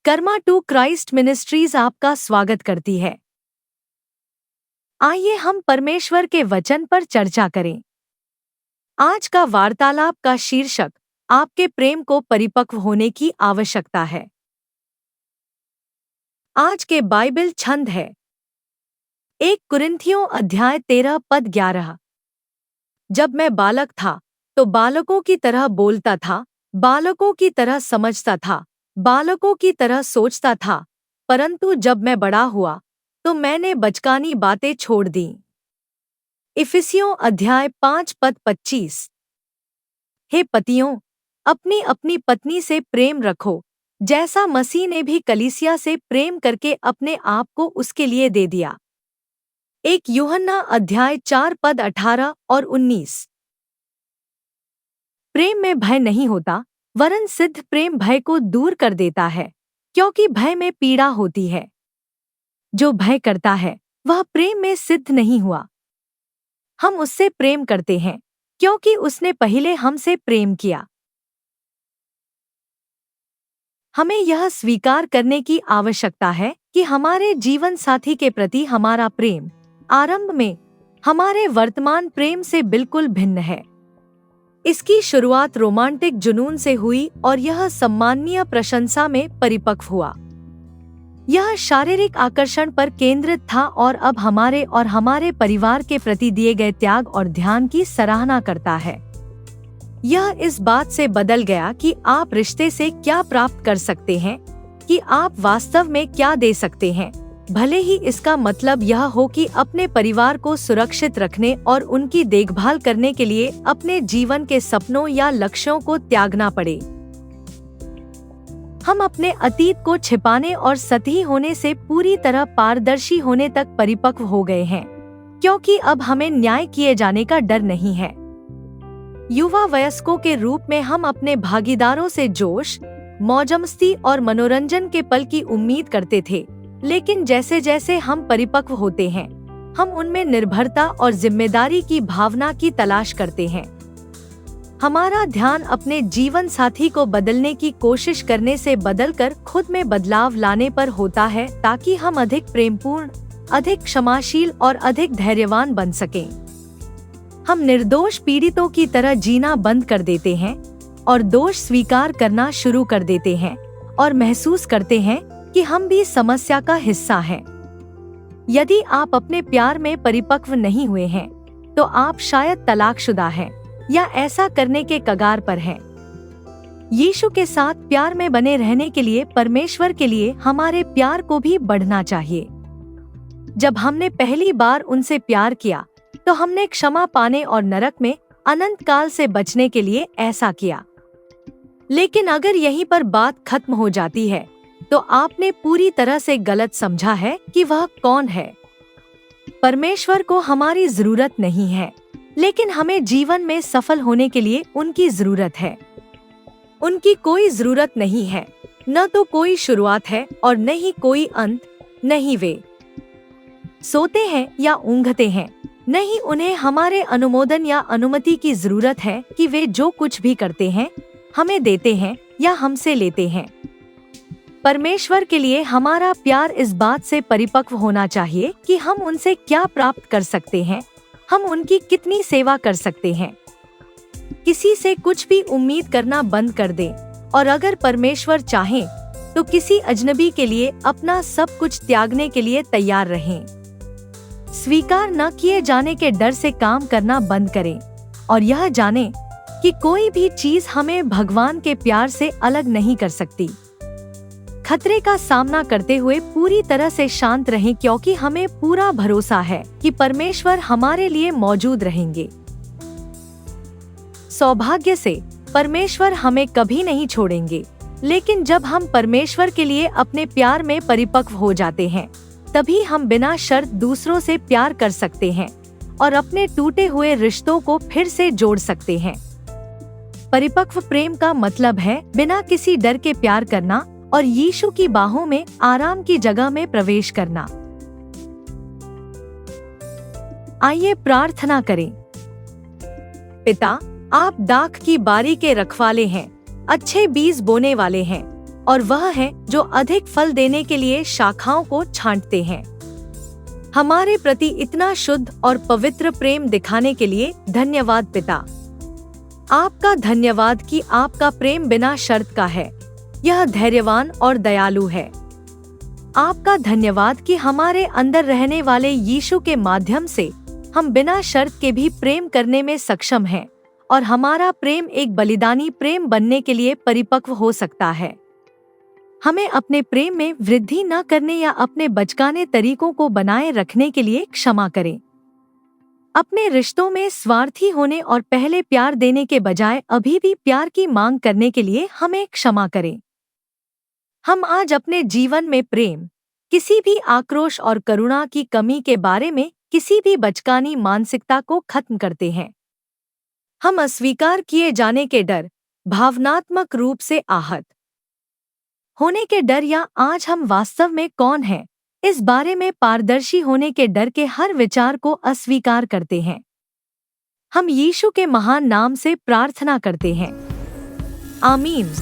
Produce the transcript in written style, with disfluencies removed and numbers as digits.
Karma to Christ ministries आपका स्वागत करती है। आइए हम परमेश्वर के वचन पर चर्चा करें। आज का वार्तालाप का शीर्षक आपके प्रेम को परिपक्व होने की आवश्यकता है। आज के बाइबल छंद है 1 कुरिन्थियों अध्याय 13 पद 11। जब मैं बालक था तो बालकों की तरह बोलता था, बालकों की तरह समझता था, बालकों की तरह सोचता था, परंतु जब मैं बड़ा हुआ तो मैंने बचकानी बातें छोड़ दी। इफिसियों अध्याय 5 पद 25। हे पतियों, अपनी अपनी पत्नी से प्रेम रखो, जैसा मसीह ने भी कलीसिया से प्रेम करके अपने आप को उसके लिए दे दिया। 1 यूहन्ना अध्याय 4 पद 18 और 19। प्रेम में भय नहीं होता, वरन सिद्ध प्रेम भय को दूर कर देता है, क्योंकि भय में पीड़ा होती है। जो भय करता है वह प्रेम में सिद्ध नहीं हुआ। हम उससे प्रेम करते हैं क्योंकि उसने पहले हमसे प्रेम किया। हमें यह स्वीकार करने की आवश्यकता है कि हमारे जीवन साथी के प्रति हमारा प्रेम आरंभ में हमारे वर्तमान प्रेम से बिल्कुल भिन्न है। इसकी शुरुआत रोमांटिक जुनून से हुई और यह सम्माननीय प्रशंसा में परिपक्व हुआ। यह शारीरिक आकर्षण पर केंद्रित था और अब हमारे और हमारे परिवार के प्रति दिए गए त्याग और ध्यान की सराहना करता है। यह इस बात से बदल गया कि आप रिश्ते से क्या प्राप्त कर सकते हैं, कि आप वास्तव में क्या दे सकते हैं, भले ही इसका मतलब यह हो कि अपने परिवार को सुरक्षित रखने और उनकी देखभाल करने के लिए अपने जीवन के सपनों या लक्ष्यों को त्यागना पड़े। हम अपने अतीत को छिपाने और सतही होने से पूरी तरह पारदर्शी होने तक परिपक्व हो गए हैं, क्योंकि अब हमें न्याय किए जाने का डर नहीं है। युवा वयस्कों के रूप में हम अपने भागीदारों से जोश, मौजमस्ती और मनोरंजन के पल की उम्मीद करते थे, लेकिन जैसे जैसे हम परिपक्व होते हैं, हम उनमें निर्भरता और जिम्मेदारी की भावना की तलाश करते हैं। हमारा ध्यान अपने जीवन साथी को बदलने की कोशिश करने से बदलकर खुद में बदलाव लाने पर होता है, ताकि हम अधिक प्रेमपूर्ण, अधिक क्षमाशील और अधिक धैर्यवान बन सकें। हम निर्दोष पीड़ितों की तरह जीना बंद कर देते हैं और दोष स्वीकार करना शुरू कर देते हैं और महसूस करते हैं कि हम भी समस्या का हिस्सा हैं। यदि आप अपने प्यार में परिपक्व नहीं हुए हैं, तो आप शायद तलाकशुदा हैं या ऐसा करने के कगार पर हैं। यीशु के साथ प्यार में बने रहने के लिए परमेश्वर के लिए हमारे प्यार को भी बढ़ना चाहिए। जब हमने पहली बार उनसे प्यार किया, तो हमने क्षमा पाने और नरक में अनंत काल से बचने के लिए ऐसा किया। लेकिन अगर यहीं पर बात खत्म हो जाती है, तो आपने पूरी तरह से गलत समझा है कि वह कौन है। परमेश्वर को हमारी जरूरत नहीं है, लेकिन हमें जीवन में सफल होने के लिए उनकी जरूरत है। उनकी कोई जरूरत नहीं है, न तो कोई शुरुआत है और न ही कोई अंत। नहीं वे सोते हैं या ऊँघते हैं, नहीं उन्हें हमारे अनुमोदन या अनुमति की जरूरत है कि वे जो कुछ भी करते हैं हमें देते हैं या हमसे लेते हैं। परमेश्वर के लिए हमारा प्यार इस बात से परिपक्व होना चाहिए कि हम उनसे क्या प्राप्त कर सकते हैं, हम उनकी कितनी सेवा कर सकते हैं। किसी से कुछ भी उम्मीद करना बंद कर दें और अगर परमेश्वर चाहे तो किसी अजनबी के लिए अपना सब कुछ त्यागने के लिए तैयार रहें। स्वीकार न किए जाने के डर से काम करना बंद करें और यह जानें कि कोई भी चीज हमें भगवान के प्यार से अलग नहीं कर सकती। खतरे का सामना करते हुए पूरी तरह से शांत रहें, क्योंकि हमें पूरा भरोसा है कि परमेश्वर हमारे लिए मौजूद रहेंगे। सौभाग्य से परमेश्वर हमें कभी नहीं छोड़ेंगे, लेकिन जब हम परमेश्वर के लिए अपने प्यार में परिपक्व हो जाते हैं, तभी हम बिना शर्त दूसरों से प्यार कर सकते हैं और अपने टूटे हुए रिश्तों को फिर से जोड़ सकते हैं। परिपक्व प्रेम का मतलब है बिना किसी डर के प्यार करना और यीशु की बाहों में आराम की जगह में प्रवेश करना। आइए प्रार्थना करें। पिता, आप दाख की बारी के रखवाले हैं, अच्छे बीज बोने वाले हैं। और वह हैं जो अधिक फल देने के लिए शाखाओं को छांटते हैं। हमारे प्रति इतना शुद्ध और पवित्र प्रेम दिखाने के लिए धन्यवाद पिता। आपका धन्यवाद कि आपका प्रेम बिना शर्त का है, यह धैर्यवान और दयालु है। आपका धन्यवाद कि हमारे अंदर रहने वाले यीशु के माध्यम से हम बिना शर्त के भी प्रेम करने में सक्षम हैं और हमारा प्रेम एक बलिदानी प्रेम बनने के लिए परिपक्व हो सकता है। हमें अपने प्रेम में वृद्धि न करने या अपने बचकाने तरीकों को बनाए रखने के लिए क्षमा करें। अपने रिश्तों में स्वार्थी होने और पहले प्यार देने के बजाय अभी भी प्यार की मांग करने के लिए हमें क्षमा करें। हम आज अपने जीवन में प्रेम, किसी भी आक्रोश और करुणा की कमी के बारे में किसी भी बचकानी मानसिकता को खत्म करते हैं। हम अस्वीकार किए जाने के डर, भावनात्मक रूप से आहत होने के डर या आज हम वास्तव में कौन हैं, इस बारे में पारदर्शी होने के डर के हर विचार को अस्वीकार करते हैं। हम यीशु के महान नाम से प्रार्थना करते हैं। आमीन।